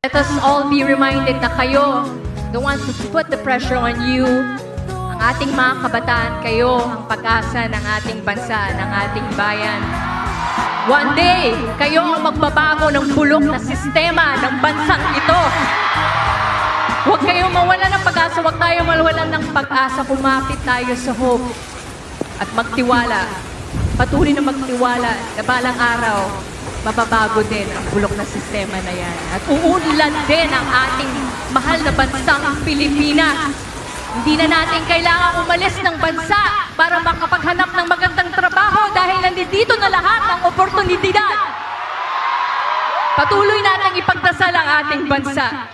Let us all be reminded na kayo, the ones who put the pressure on you, ang ating mga kabataan, kayo ang pag-asa ng ating bansa, ng ating bayan. One day, kayo ang magbabago ng bulok na sistema ng bansang ito. Huwag kayong mawala ng pag-asa, huwag tayo mawalan ng pag-asa, kumapit tayo sa hope at magtiwala. Patuloy na magtiwala na balang araw, mababago din ang bulok na sistema na yan. At uunlad din ang ating mahal na bansang Pilipinas. Hindi na natin kailangan umalis ng bansa para makapaghanap ng magandang trabaho dahil nandito na lahat ng oportunidad. Patuloy natin ipagdasal ang ating bansa.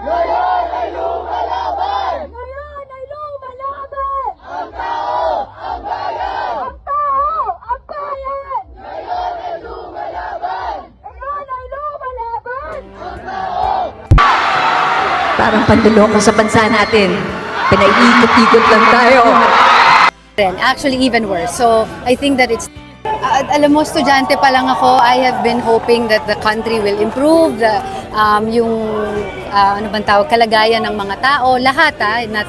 Ngayon ay lumalaban! Ngayon ay lumalaban! Ang tao, ang bayan! Ang tao, ang bayan! Ngayon ay lumalaban! Ngayon ay lumalaban! Ang tao! Parang panduloko sa bansa natin. Pinaiikot-ikot lang tayo. Actually, even worse. So, I think that it's alam mo, estudyante pa lang ako, I have been hoping that the country will improve, yung ano bang tawag, kalagayan ng mga tao, lahat not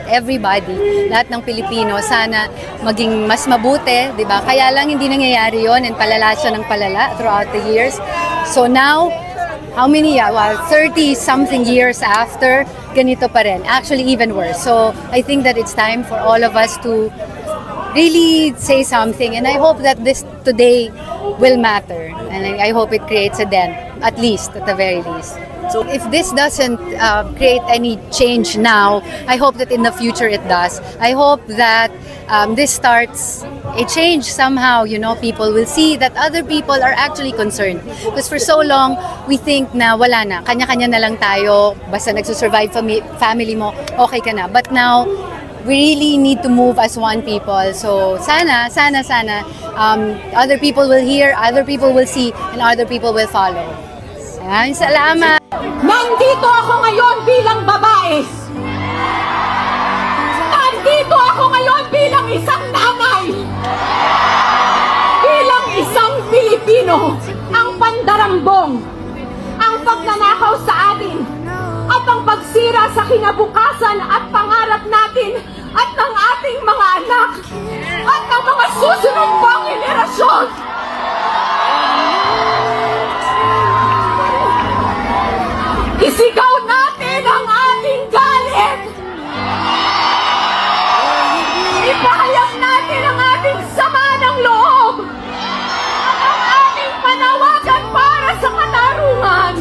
everybody, lahat ng Pilipino, sana maging mas mabuti, di ba? Kaya lang hindi nangyayari yon and palala siya ng palala throughout the years. So now, how many, 30-something years after, ganito pa rin. Actually, even worse. So, I think that it's time for all of us to really say something, and I hope that this today will matter, and I hope it creates a dent, at least, at the very least. So if this doesn't create any change now, I hope that in the future it does. I hope that this starts a change somehow, you know, people will see that other people are actually concerned. Because for so long, we think na wala na, kanya-kanya na lang tayo, basta nagsusurvive family mo, okay ka na. But now, we really need to move as one people. So sana, other people will hear, other people will see, and other people will follow. Ayan, salamat! Nandito ako ngayon bilang babae. Nandito ako ngayon bilang isang nanay. Bilang isang Pilipino. Ang pandarambong, ang pagnanakaw sa atin, at ang pagsira sa kinabukasan at pangarap natin at ng ating mga anak at ng mga susunod pang henerasyon. Isigaw natin ang ating galit. Ipahayag natin ang ating sama ng loob at ang ating panawagan para sa katarungan.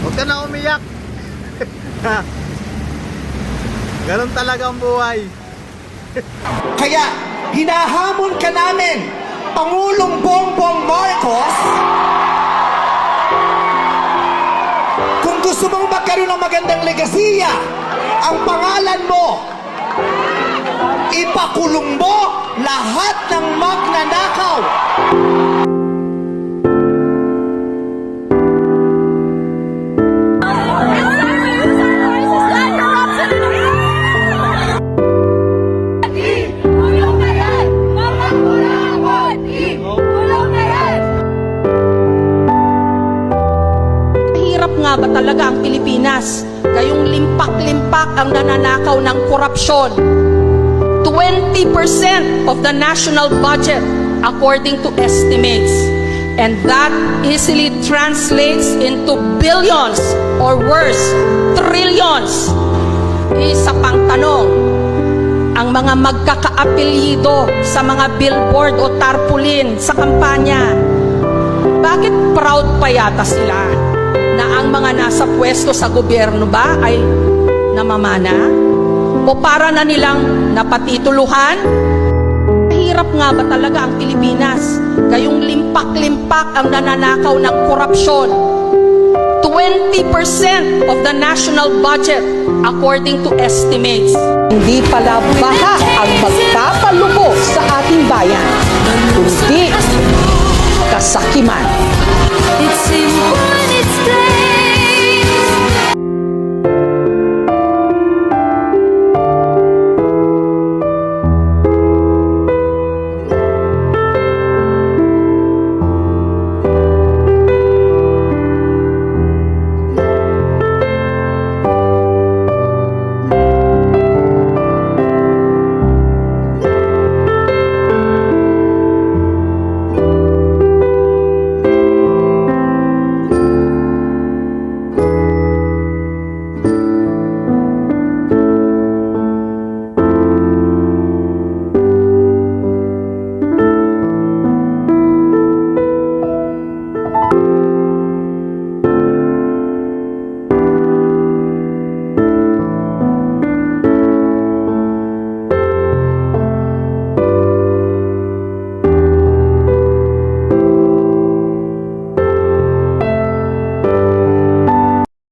Huwag ka na umiyak. Ganon talaga ang buhay. Kaya hinahamon ka namin, Pangulong Bongbong Marcos, kung gusto mong magkaroon ng magandang legasiya, ang pangalan mo, ipakulong mo lahat ng magnanakaw. Nga ba talaga ang Pilipinas? Gayong limpak-limpak ang nananakaw ng korupsyon. 20% of the national budget according to estimates. And that easily translates into billions or worse, trillions. Isa pang tanong, ang mga magkakaapelyido sa mga billboard o tarpaulin sa kampanya, bakit proud pa yata sila na ang mga nasa pwesto sa gobyerno ba ay namamana? O para na nilang napatituluhan? Mahirap nga ba talaga ang Pilipinas? Gayong limpak-limpak ang nananakaw ng korupsyon. 20% of the national budget according to estimates. Hindi pala baha ang magpapalubo sa ating bayan, kundi kasakiman. It's simple.